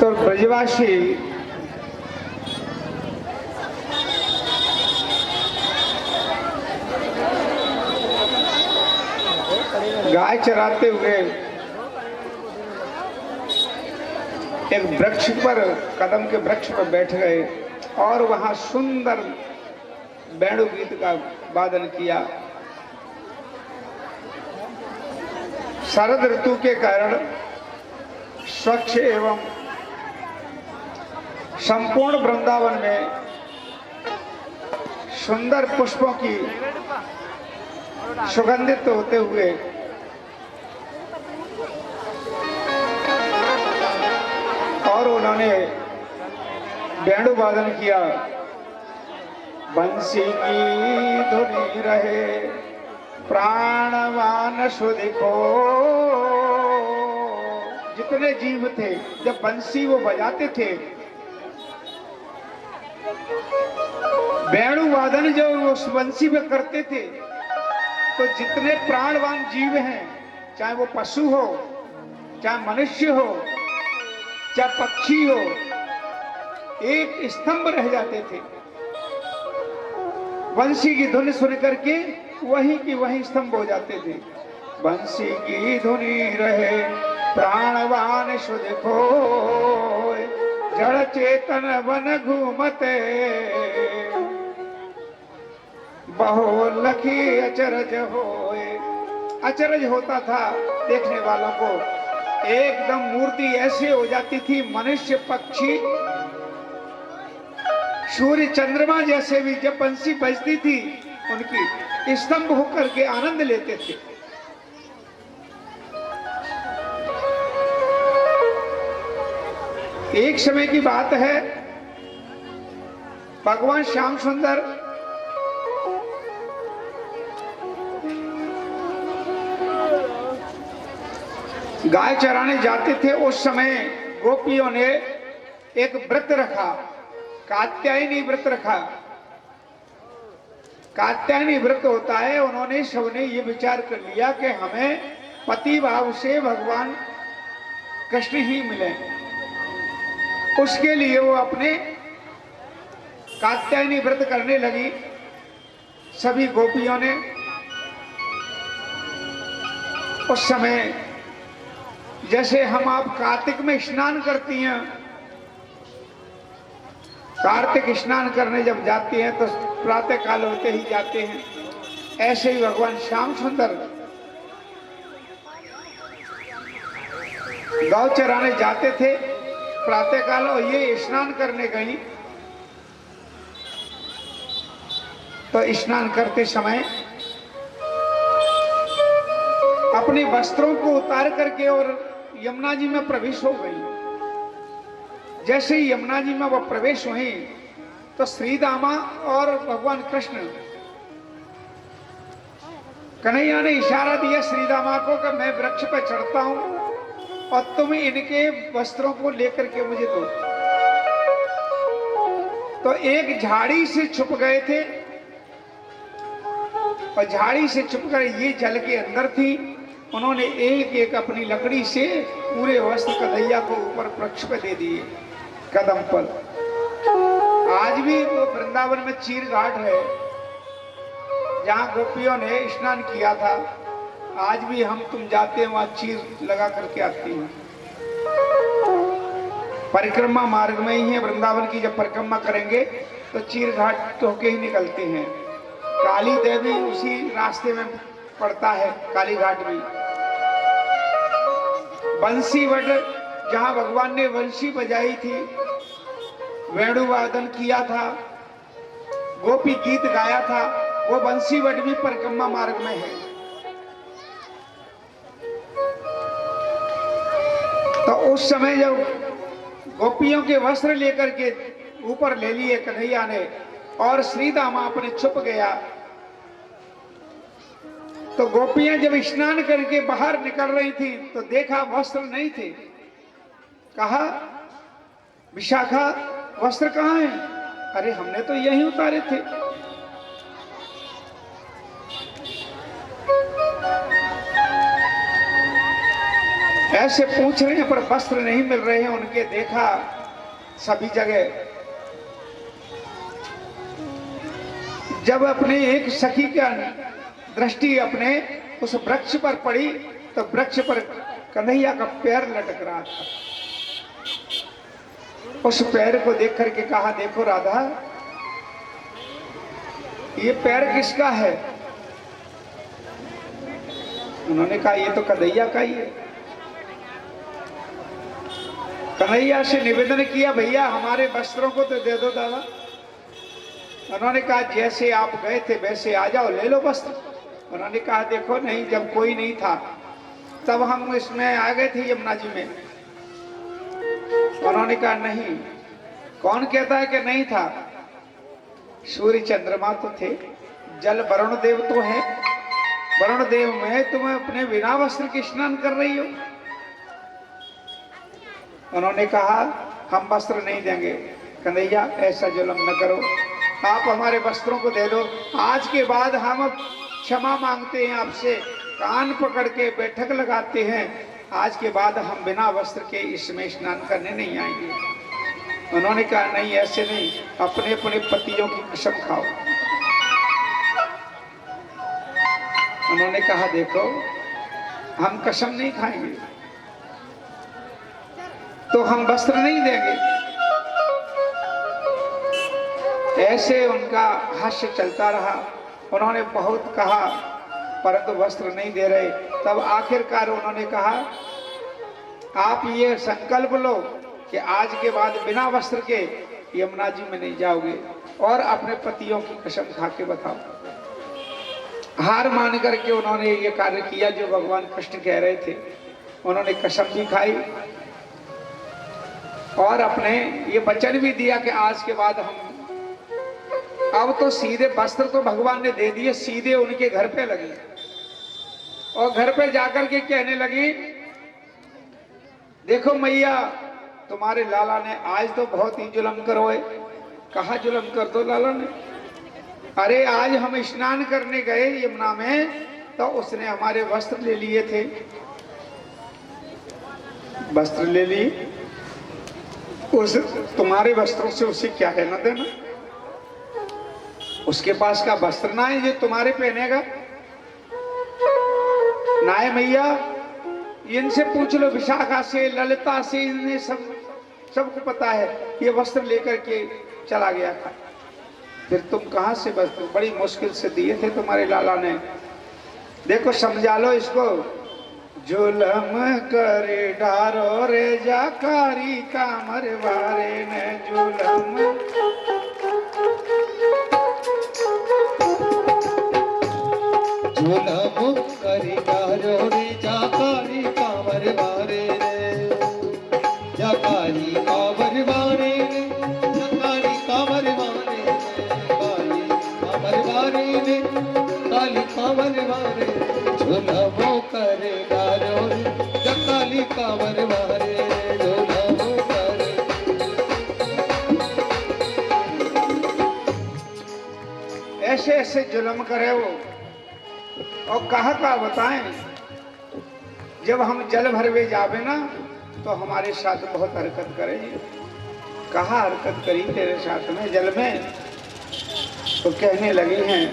तो ब्रजवासी गाय चराते हुए एक वृक्ष पर, कदम के वृक्ष पर बैठ गए और वहां सुंदर वेणु गीत का वादन किया। शरद ऋतु के कारण स्वच्छ एवं संपूर्ण वृंदावन में सुंदर पुष्पों की सुगंधित होते हुए और उन्होंने वेणु वादन किया। बंसी की धुनी रहे प्राणवान सुधिको। जितने जीव थे जब बंसी वो बजाते थे, वेणु वादन जो उस बंसी में करते थे, तो जितने प्राणवान जीव हैं, चाहे वो पशु हो, चाहे मनुष्य हो, चाहे पक्षी हो, एक स्तंभ रह जाते थे। बंसी की धुन सुन करके वहीं की वहीं स्तंभ हो जाते थे। बंसी की धुनी रहे प्राणवान सुध खोय, जड़ चेतन वन घूमते बहु लखी अचरज होए। अचरज होता था देखने वालों को, एकदम मूर्ति ऐसे हो जाती थी, मनुष्य पक्षी सूर्य चंद्रमा जैसे भी जब बंसी बजती थी उनकी स्तंभ होकर के आनंद लेते थे। एक समय की बात है, भगवान श्याम सुंदर गाय चराने जाते थे। उस समय गोपियों ने एक व्रत रखा, कात्यायनी व्रत रखा। कात्यायनी व्रत होता है, उन्होंने सबने ये विचार कर लिया कि हमें पति भाव से भगवान कृष्ण ही मिले। उसके लिए वो अपने कात्यायनी व्रत करने लगी सभी गोपियों ने। उस समय जैसे हम आप कार्तिक में स्नान करती हैं, कार्तिक स्नान करने जब जाती हैं तो प्रातः काल होते ही जाते हैं, ऐसे ही भगवान श्याम सुंदर गौ चराने जाते थे प्रातः काल, और ये स्नान करने गई। तो स्नान करते समय अपने वस्त्रों को उतार करके और यमुना जी में प्रवेश हो गई। जैसे ही यमुना जी में वह प्रवेश हुई तो श्री दामा और भगवान कृष्ण, कन्हैया ने इशारा दिया श्री दामा को कि मैं वृक्ष पर चढ़ता हूं और तुम इनके वस्त्रों को लेकर के मुझे दो। तो एक झाड़ी से छुप गए थे और झाड़ी से छुपकर ये जल के अंदर थी। उन्होंने एक एक अपनी लकड़ी से पूरे वस्त्र कन्हैया को ऊपर वृक्ष पे दे दिए, कदम पर। आज भी वो वृंदावन में चीर घाट है जहां गोपियों ने स्नान किया था। आज भी हम तुम जाते हैं वहां चीर लगा करके आती हैं। परिक्रमा मार्ग में ही है वृंदावन की। जब परिक्रमा करेंगे तो चीर घाट होके ही निकलते हैं। काली देवी उसी रास्ते में पड़ता है, काली घाट भी। बंसी वट जहां भगवान ने बंसी बजाई थी, वेणु वादन किया था, गोपी गीत गाया था, वो बंसी वट भी परिक्रमा मार्ग में है। तो उस समय जब गोपियों के वस्त्र लेकर के ऊपर ले लिए कन्हैया ने और श्री दामा अपने छुप गया, तो गोपियां जब स्नान करके बाहर निकल रही थी तो देखा वस्त्र नहीं थे। कहा, विशाखा वस्त्र कहाँ हैं? अरे हमने तो यहीं उतारे थे। ऐसे पूछ रहे हैं पर वस्त्र नहीं मिल रहे हैं उनके। देखा सभी जगह। जब अपने एक सखी का दृष्टि अपने उस वृक्ष पर पड़ी तो वृक्ष पर कन्हैया का पैर लटक रहा था। उस पैर को देख करके कहा, देखो राधा, ये पैर किसका है? उन्होंने कहा, ये तो कन्हैया का ही है। कन्हैया से निवेदन किया, भैया हमारे वस्त्रों को तो दे दो दादा। उन्होंने कहा, जैसे आप गए थे वैसे आ जाओ, ले लो वस्त्र। उन्होंने कहा, देखो नहीं, जब कोई नहीं था तब हम इसमें आ गए थे यमुना जी में। उन्होंने कहा, नहीं। कौन कहता है कि नहीं था? सूर्य चंद्रमा तो थे, जल वरुण देव तो है। वरुण देव में तुम अपने बिना वस्त्र के स्नान कर रही हो। उन्होंने कहा, हम वस्त्र नहीं देंगे। कन्हैया ऐसा जुल्म न करो, आप हमारे वस्त्रों को दे दो। आज के बाद हम क्षमा मांगते हैं आपसे, कान पकड़ के बैठक लगाते हैं। आज के बाद हम बिना वस्त्र के इसमें स्नान करने नहीं आएंगे। उन्होंने कहा, नहीं ऐसे नहीं, अपने अपने पतियों की कसम खाओ। उन्होंने कहा, देखो हम कसम नहीं खाएंगे तो हम वस्त्र नहीं देंगे। ऐसे उनका हास्य चलता रहा। उन्होंने बहुत कहा परंतु वस्त्र नहीं दे रहे। तब आखिरकार उन्होंने कहा, आप ये संकल्प लो कि आज के बाद बिना वस्त्र के यमुना जी में नहीं जाओगे और अपने पतियों की कसम खा के बताओ। हार मान करके उन्होंने ये कार्य किया जो भगवान कृष्ण कह रहे थे। उन्होंने कसम भी खाई और अपने ये वचन भी दिया कि आज के बाद हम, अब तो सीधे वस्त्र तो भगवान ने दे दिए, सीधे उनके घर पे लगी और घर पे जाकर के कहने लगी, देखो मैया, तुम्हारे लाला ने आज तो बहुत ही जुल्म करोए। कहा जुल्म कर दो लाला ने? अरे आज हम स्नान करने गए यमुना में तो उसने हमारे वस्त्र ले लिए थे। वस्त्र ले लिए, उस तुम्हारे वस्त्रों से उसे क्या कहना देना? उसके पास का वस्त्र ना है जो तुम्हारे पहनेगा। ना है मैया, इनसे पूछ लो, विशाखा से, ललिता से, इन्हें सबको पता है। ये वस्त्र लेकर के चला गया था। फिर तुम कहां से वस्त्र? बड़ी मुश्किल से दिए थे तुम्हारे लाला ने। देखो समझा लो इसको। जुलम करे डारो रे जाकारी कामर वारे ने जुलम। जुलम करे डारो रे जाकारी कामर वारे ने, जाकारी कामर वारे ने, जाकारी कामर वारे ने, काली कामर वारे ने, काली कामर वारे। जुलम करे डारो रे जाकारी कामर वारे, जुलम करे। ऐसे ऐसे जुल्म करे वो, और कहा का बताएं। जब हम जल भरवे जावे ना तो हमारे साथ बहुत हरकत करे। कहा हरकत करी तेरे साथ में जल में? तो कहने लगी हैं,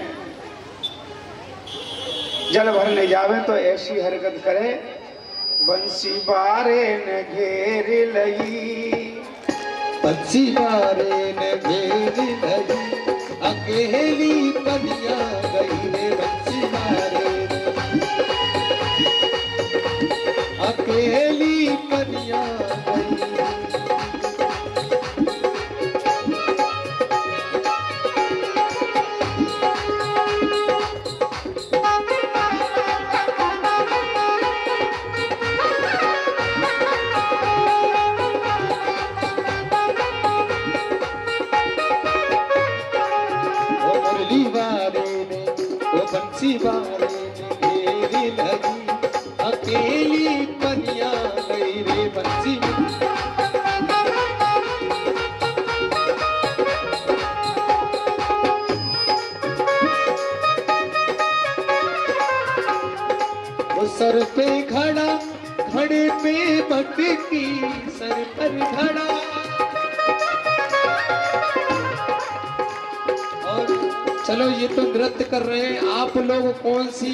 जल भरने जावे तो ऐसी हरकत करे, बंसी बारे न घेर लई, बंसी बारे न घेर लई, अकेली पनिया गई रे बंसी बारे ने, अकेली पनिया गई। बंसी बारे ने घेर लगी, अकेली पनिया गई रे बंसी। वो सर पे खड़ा घड़े पे मटकी सर पर घड़ा। और चलो ये तो नृत्य कर रहे हैं, आप लोग कौन सी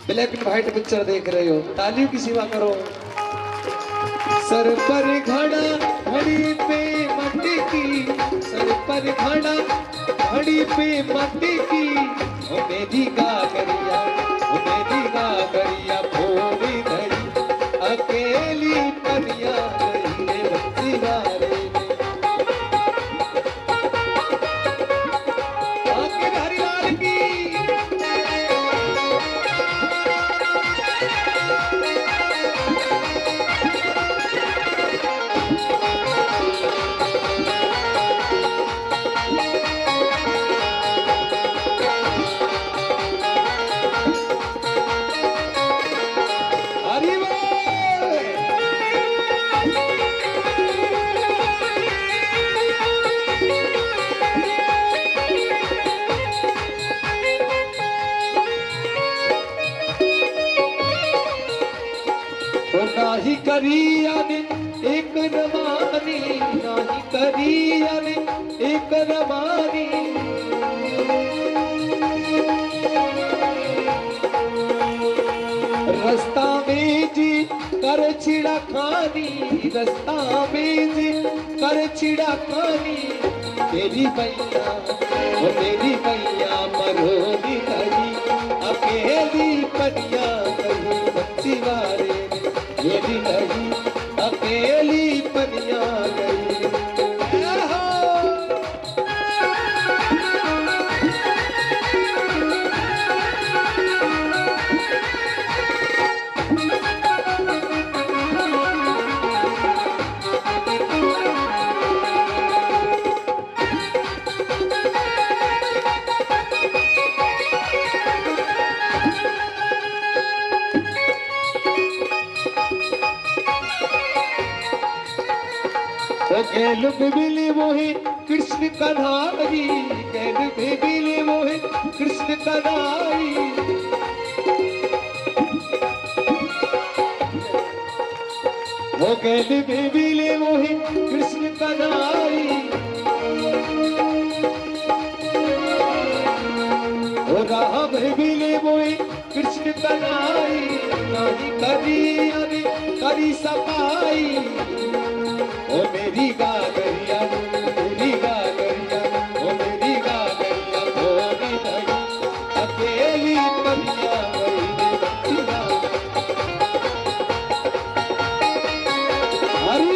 ब्लैक एंड व्हाइट पिक्चर देख रहे हो? तालियों की सेवा करो। सर पर घड़ा घड़ी पे मटकी, सर पर घड़ा घड़ी पे मटकी, ओ मेरी गागरिया, ओ मेरी गागरिया भोली धरी, अकेली परिया रही रे बंसी वाले में। आके हरिलाल की नाही करियाने एक रवानी, नाही करियाने एक रवानी, रास्ता में जी कर छिड़ा खानी, रास्ता में जी कर छिड़ा खानी, तेरी भैया वो तेरी भैया मरोनी नहीं, अकेली परिया नहीं बच्ची वाले मेरी नहीं, अकेली परिया नहीं। गैल बिबिली मोहे कृष्ण कन्हाई, गैल बिबिली मोहे कृष्ण कन्हाई, वो गैल बिबिली मोहे कृष्ण कन्हाई, वो राम बिबिली मोहे कृष्ण कन्हाई, नहीं करी अरे करी सफाई, ओ मेरी गागरिया मेरी गागरिया, ओ मेरी गागरिया भोली नहीं, अकेली परिया मेरी बच्चिया। हरि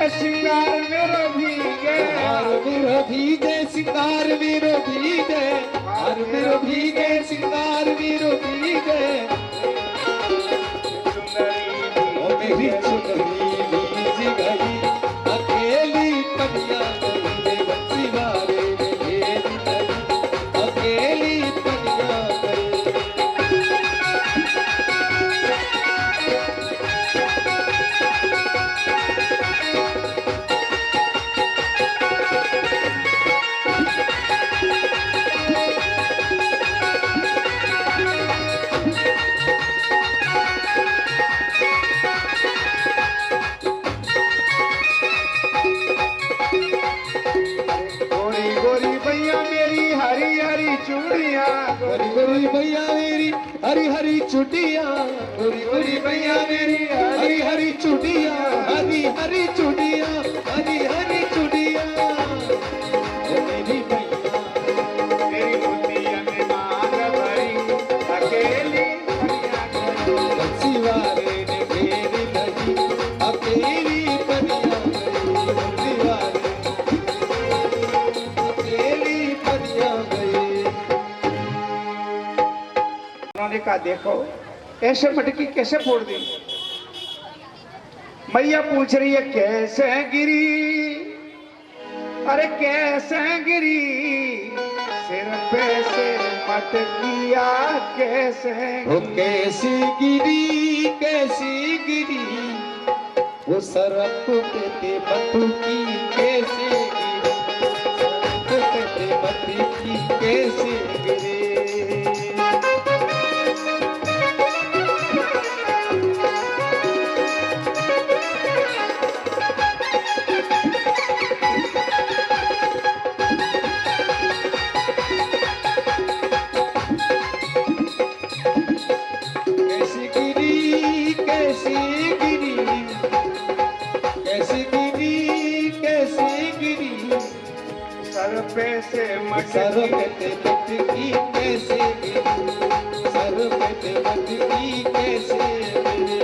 श्रृंगार मेरो भीगे, हार मेरो भीगे सिंगार मेरो भीगे, हार मेरो भीगे सिंगार मेरो भीगे, ओ मेरी चुनरी भीज गई, अकेली परिया गई बच्ची वाले में मेरी नहीं, अकेली परिया गई। गोरी गोरी भैया मेरी हरी हरी चुटिया, गोरी गोरी भैया मेरी हरी हरी चुटिया, हरी हरी चुटिया, हरी हरी चुटिया, मेरी भैया तेरी मुंडिया में मांग भरी, अकेली परिया गई, बच्ची वाले ने मेरी नहीं, अकेली परिया गई, बच्ची वाले अकेली परिया गई। उन्होंने कहा देखो ऐसे मटकी कैसे फोड़ दी? मैया पूछ रही है कैसे गिरी, अरे कैसे गिरी, सिर पे से मटकिया कैसे वो कैसी गिरी वो सरप पे मटकी कैसे गिरी सरप पे मटकी कैसे गिरी सर पे से सर मटकी पे मटकी कैसे गिरी सर पे मटकी कैसे गिरी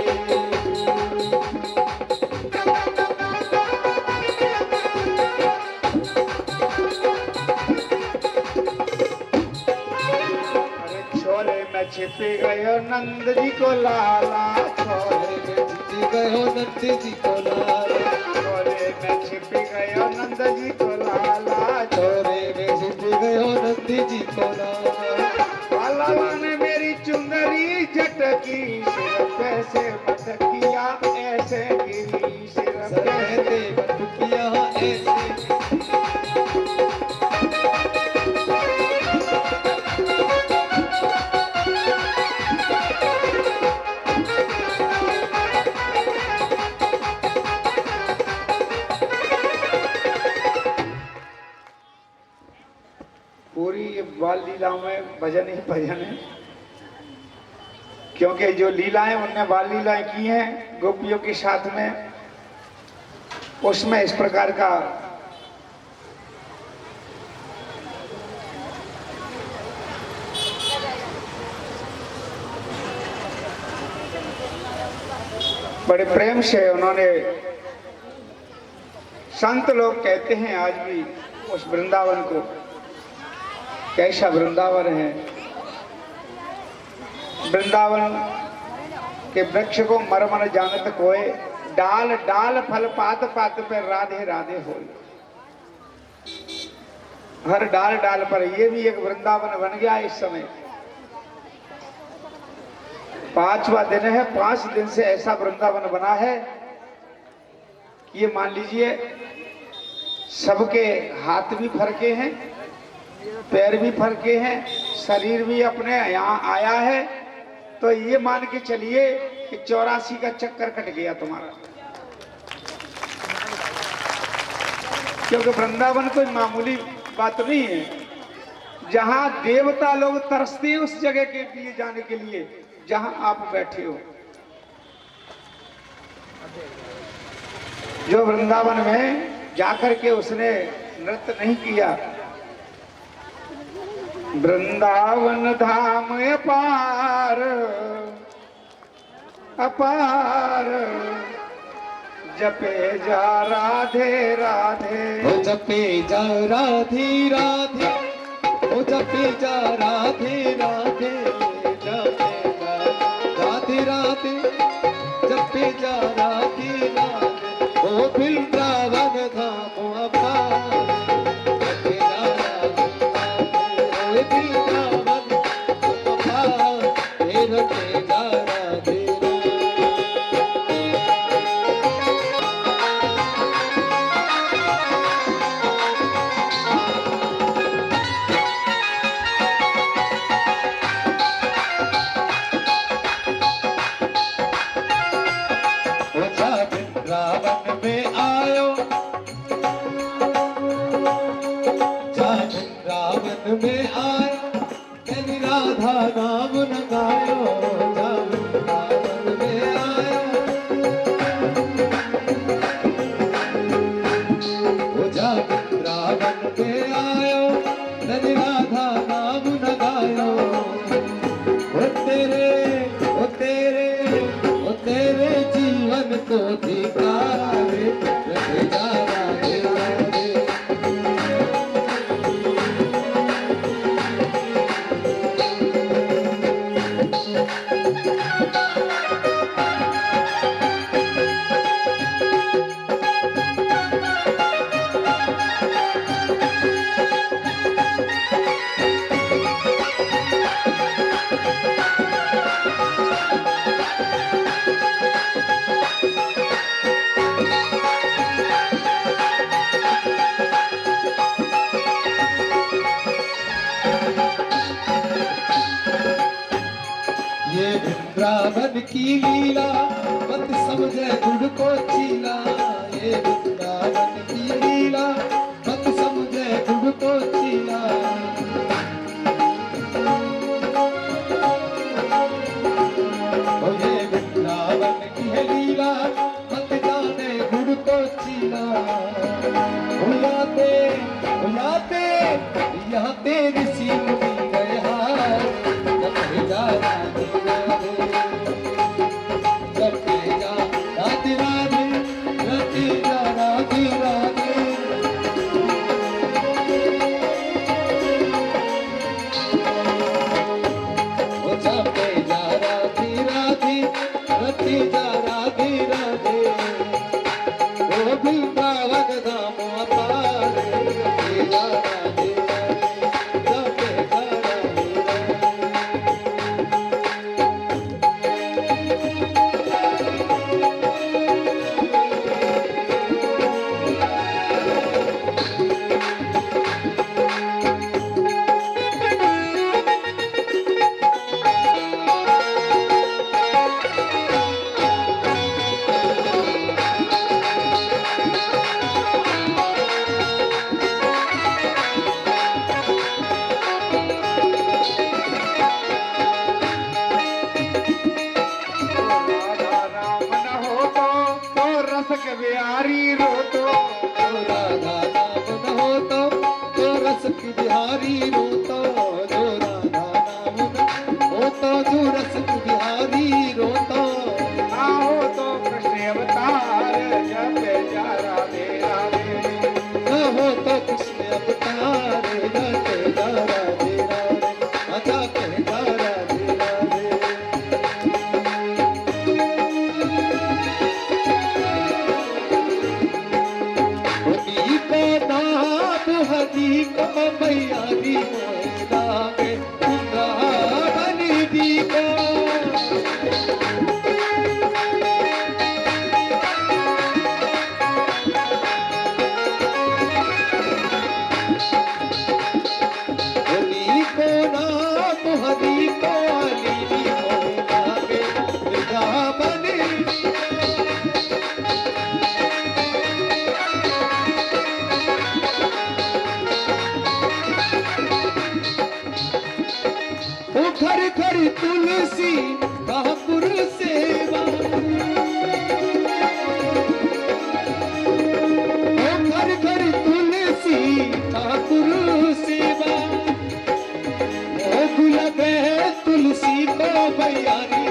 अरे छोले में छिप गयो नंद जी को लाला छोले छोरे में छिप गयो नंद जी को लाला छोले में छिप गयो नंद जी को लाला छोरे में छिप गयो नंद जी को लाला लाला ने मेरी चुंदरी झटकी सिर पे से मटकिया ऐसे गिरी सिर सर पे पे मटकिया ऐसे पूरी ये बाल लीलाओं में भजन ही भजन है, क्योंकि जो लीलाएं उनने बाल लीलाएं की हैं गोपियों के साथ में, उसमें इस प्रकार का बड़े प्रेम से उन्होंने, संत लोग कहते हैं आज भी उस वृंदावन को कैसा वृंदावन है। वृंदावन के वृक्ष को मर मर जानत कोय, डाल डाल फल पात पात पर राधे राधे होय। हर डाल डाल पर ये भी एक वृंदावन बन गया इस समय। 5वां दिन है, 5 दिन से ऐसा वृंदावन बना है कि ये मान लीजिए सबके हाथ भी फरके हैं, पैर भी फरके हैं, शरीर भी अपने यहाँ आया है, तो ये मान के चलिए कि 84 का चक्कर कट गया तुम्हारा। क्योंकि वृंदावन कोई मामूली बात नहीं है। जहां देवता लोग तरसते हैं उस जगह के लिए जाने के लिए जहां आप बैठे हो। जो वृंदावन में जाकर के उसने नृत्य नहीं किया, वृंदावन धाम अपार अपार, जपे जा राधे राधे, ओ जपे जा राधे राधे, ओ जपे जा राधे राधे, जपे जा राधे राधे, जपे जा राधे राधे, ओ वृंदावन धाम अपार, जपे जा राधे राधे, ओ वृंदावन धाम अपार, जपे जा राधे राधे। वृंदावन में आयो वृंदावन की लीला मत समझे गुड़ को चीला, ये वृंदावन की लीला मत समझे गुड़ को चीला। ओ ये वृंदावन की है लीला मत जाने गुड़ को चीला। यहाँ तेरी सी मुनी गए हार, जपे जा राधे राधे, जपे जा राधे राधे, जपे जा राधे राधे। ओ जपे जा राधे राधे, जपे जा राधे राधे, ओ वृंदावन धाम अपार, जपे जा राधे बिहारी रो तो राधा नाम न हो तो रस की बिहारी रो तो, जो राधा नाम न हो जो रस की बिहारी रो तो, ना हो तो कृष्ण अवतार जपे जा राधे राधे, न हो तो कृष्ण अवतार जपे जा राधे राधे, जपे जा राधे राधे। हरी को मैया दी मोरा में वृंदावन दी को, हरी को नाम हरी को अली दी मोरा में वृंदावन दी। घर घर तुलसी ठाकुर सेवा, घर घर तुलसी ठाकुर सेवा, भोग लगे तुलसी को भैयारी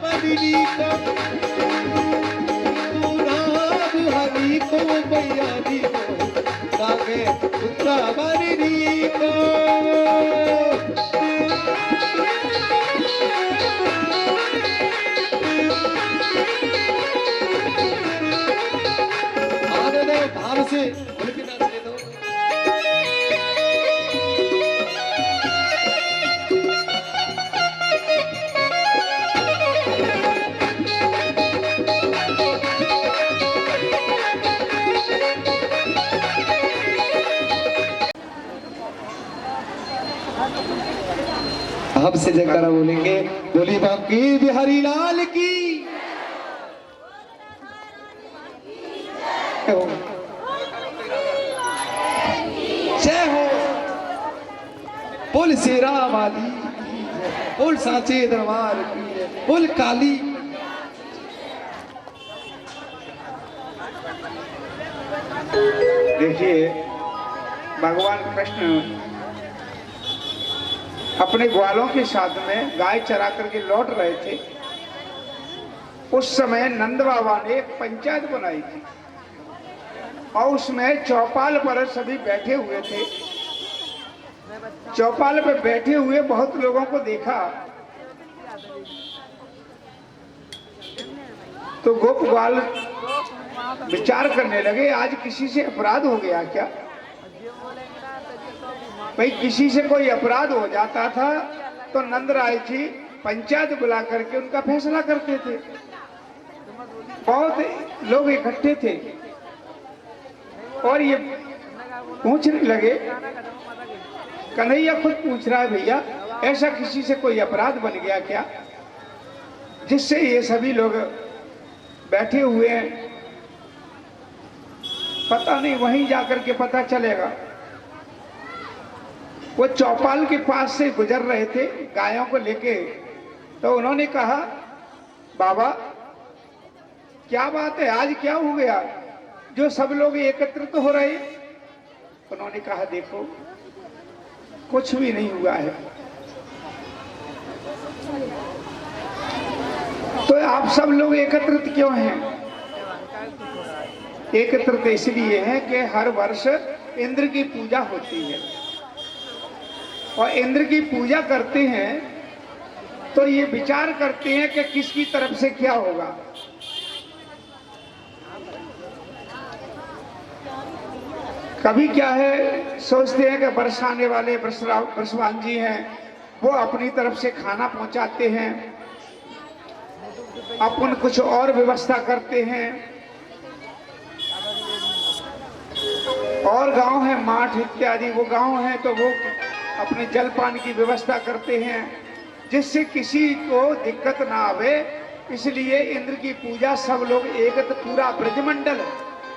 मदनी को, नाम हरि को भैयारी गावे वृंदावनी को। भाव से बोल नाच दे दो। भाव से जयकारा बोलेंगे, बोली बांके बिहारी लाल की जय हो। बोल शेरा वाली, बोल सांचे दरबार की, बोल काली। देखिए भगवान कृष्ण अपने ग्वालों के साथ में गाय चरा करके लौट रहे थे। उस समय नंद बाबा ने एक पंचायत बनाई थी और उसमें चौपाल पर सभी बैठे हुए थे। चौपाल पर बैठे हुए बहुत लोगों को देखा तो गोप ग्वाल विचार करने लगे, आज किसी से अपराध हो गया क्या? भाई किसी से कोई अपराध हो जाता था तो नंदराय जी पंचायत बुला करके उनका फैसला करते थे। बहुत लोग इकट्ठे थे और ये पूछने लगे, कन्हैया खुद पूछ रहा है, भैया ऐसा किसी से कोई अपराध बन गया क्या, जिससे ये सभी लोग बैठे हुए हैं? पता नहीं, वहीं जाकर के पता चलेगा। वो चौपाल के पास से गुजर रहे थे गायों को लेके, तो उन्होंने कहा, बाबा क्या बात है, आज क्या हो गया जो सब लोग एकत्रित हो रहे? उन्होंने कहा, देखो कुछ भी नहीं हुआ है। तो आप सब लोग एकत्रित क्यों हैं? एकत्रित इसलिए है कि हर वर्ष इंद्र की पूजा होती है, और इंद्र की पूजा करते हैं तो ये विचार करते हैं कि किसकी तरफ से क्या होगा। कभी क्या है, सोचते हैं कि बरसाने वाले बरसवान जी हैं, वो अपनी तरफ से खाना पहुंचाते हैं, अपन कुछ और व्यवस्था करते हैं। और गांव है माठ इत्यादि, वो गांव है तो वो अपने जल पान की व्यवस्था करते हैं, जिससे किसी को दिक्कत ना आवे। इसलिए इंद्र की पूजा सब लोग एक पूरा ब्रजमंडल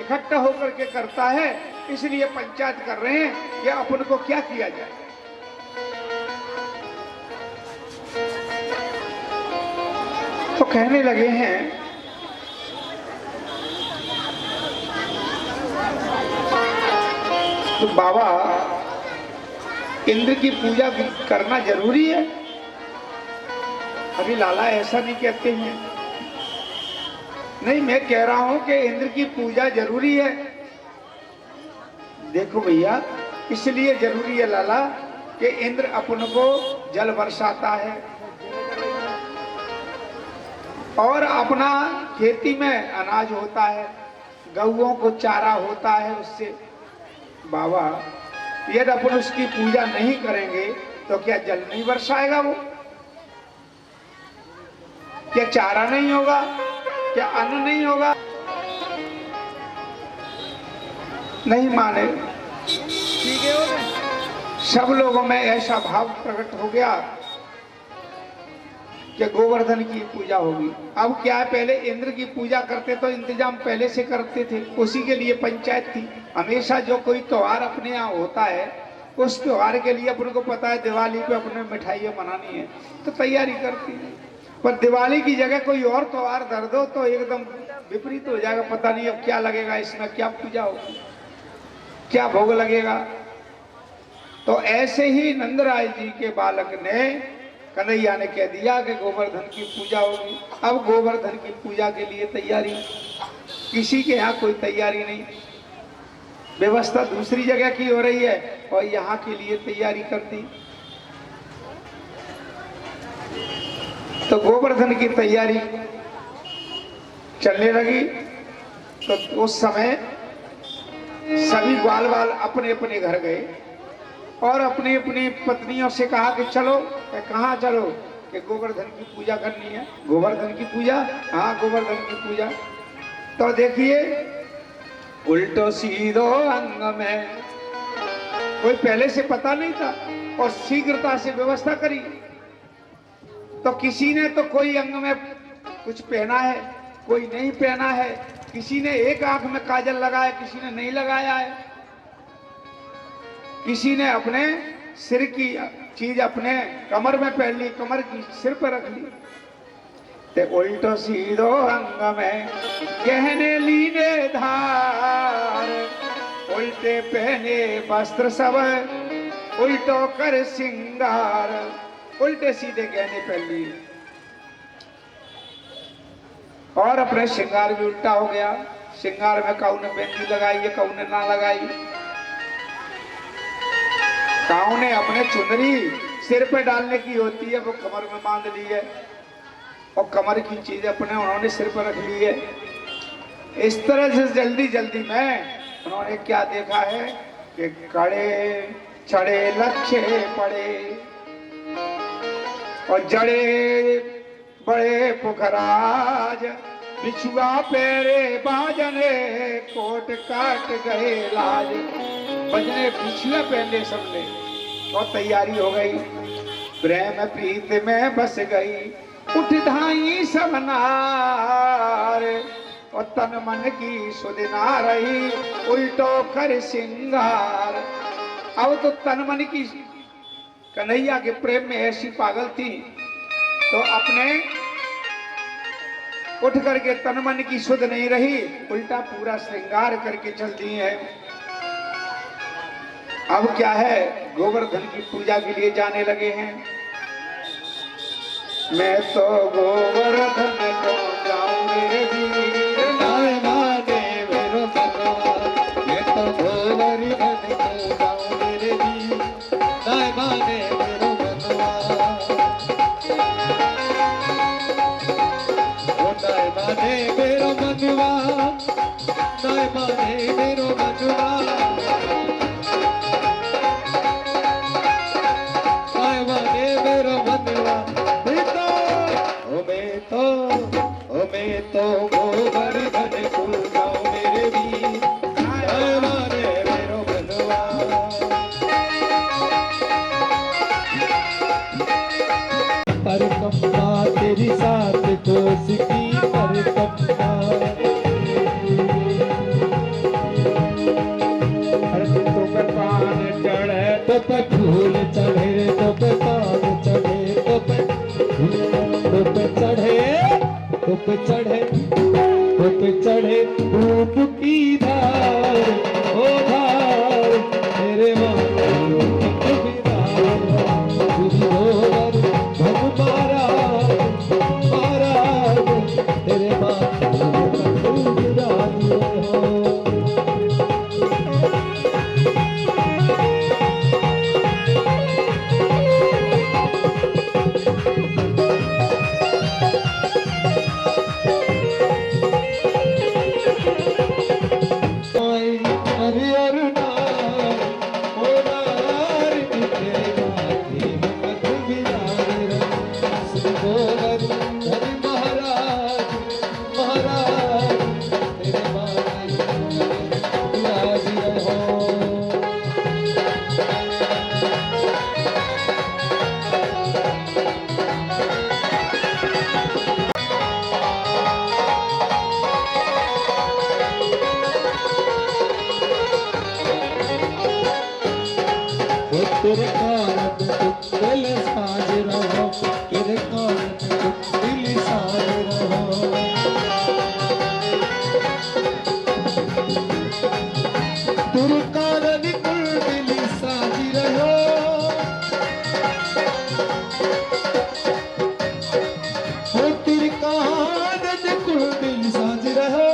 इकट्ठा होकर के करता है। इसलिए पंचायत कर रहे हैं कि अपन को क्या किया जाए। तो कहने लगे हैं, तो बाबा इंद्र की पूजा करना जरूरी है? अभी लाला ऐसा नहीं कहते हैं। नहीं, मैं कह रहा हूं कि इंद्र की पूजा जरूरी है। देखो भैया, इसलिए जरूरी है लाला कि इंद्र अपन को जल बरसाता है और अपना खेती में अनाज होता है, गौओं को चारा होता है उससे। बाबा यदि अपन उसकी पूजा नहीं करेंगे तो क्या जल नहीं बरसाएगा वो? क्या चारा नहीं होगा? क्या अन्न नहीं होगा? नहीं माने। ठीक है, सब लोगों में ऐसा भाव प्रकट हो गया कि गोवर्धन की पूजा होगी। अब क्या है, पहले इंद्र की पूजा करते तो इंतजाम पहले से करते थे, उसी के लिए पंचायत थी। हमेशा जो कोई त्योहार अपने यहाँ होता है, उस त्योहार के लिए अपन को पता है दिवाली पे अपने मिठाइयाँ बनानी है तो तैयारी करती है। पर दिवाली की जगह कोई और त्योहार धर दो तो एकदम विपरीत हो जाएगा। पता नहीं अब क्या लगेगा, इसमें क्या पूजा होगी, क्या भोग लगेगा। तो ऐसे ही नंदराय जी के बालक ने, कन्हैया ने कह दिया कि गोवर्धन की पूजा होगी। अब गोवर्धन की पूजा के लिए तैयारी, किसी के यहाँ कोई तैयारी नहीं, व्यवस्था दूसरी जगह की हो रही है और यहाँ के लिए तैयारी कर दी। तो गोवर्धन की तैयारी चलने लगी। तो उस समय सभी ग्वाल वाल अपने अपने घर गए और अपनी अपनी पत्नियों से कहा कि चलो। कहाँ चलो? कि गोवर्धन की पूजा करनी है। गोवर्धन की पूजा? हाँ, गोवर्धन की पूजा। तो देखिए, उल्टो सीधो अंग में, कोई पहले से पता नहीं था और शीघ्रता से व्यवस्था करी। तो किसी ने तो कोई अंग में कुछ पहना है, कोई नहीं पहना है। किसी ने एक आंख में काजल लगाया, किसी ने नहीं लगाया है। किसी ने अपने सिर की चीज अपने कमर में पहन ली, कमर की सिर पर रख ली। ते उल्टो सीधो अंग में गहने लीने धार, उल्टे पहने वस्त्र सब उल्टो कर सिंगार। उल्टे सीधे गहने पहन लिए और अपने श्रृंगार भी उल्टा हो गया। श्रृंगार में काऊ ने मेहंदी लगाई है, काऊ ने ना लगाई। काऊ ने अपने चुनरी सिर पे डालने की होती है, वो कमर में बांध ली है और कमर की चीज अपने उन्होंने सिर पर रख ली है। इस तरह से जल्दी जल्दी में उन्होंने क्या देखा है कि कड़े छड़े लच्छे पड़े और जड़े बड़े पुखराज, बिछुआ पेरे बाजने कोट काट गए लाज। बजने बिछुआ पहने सबने और तैयारी हो गई। प्रेम प्रीत में बस गई उठ धाई सबनार और तन मन की सुध ना रही उल्टो कर सिंगार। अब तो तन मन की कन्हैया के प्रेम में ऐसी पागल थी तो अपने उठ करके तन मन की सुध नहीं रही, उल्टा पूरा श्रृंगार करके चल दी है। अब क्या है, गोवर्धन की पूजा के लिए जाने लगे हैं। मैं तो गोवर्धन को जाऊं मेरे वीर, नाय माने मेरो मनवा, मैं तो गोवर्धन को जाऊं मेरे वीर, नाय माने मेरो मनवा। ओ नाय माने मेरो मनवा, नाय माने मेरो मनवा, नाय माने मेरो मनवा। मैं तो गोवर्धन को जाऊं मेरे वीर, नाय माने मेरो मनवा। पर कम्मा तेरी साथ दोस्ती, पर कम्मा तो पर पान चढ़े तो पे फूल चढ़े, तो पे पान चढ़े, तो पे चढ़े, तो पे चढ़े, तो पे चढ़े धूप की धार, ओ धार मेरे मानो की धार। तेरी गोवर्धन महाराज, महाराज तेरे मानो की धार हो। तेरे कारण तुम दिल साज रहो, तेरे कारण तुम दिल साज रहो। तेरे कारण कुल दिल साज रहो, हो तेरे कारण कुल दिल साज रहो।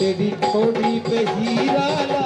तेरी थोड़ी पे हीरा ला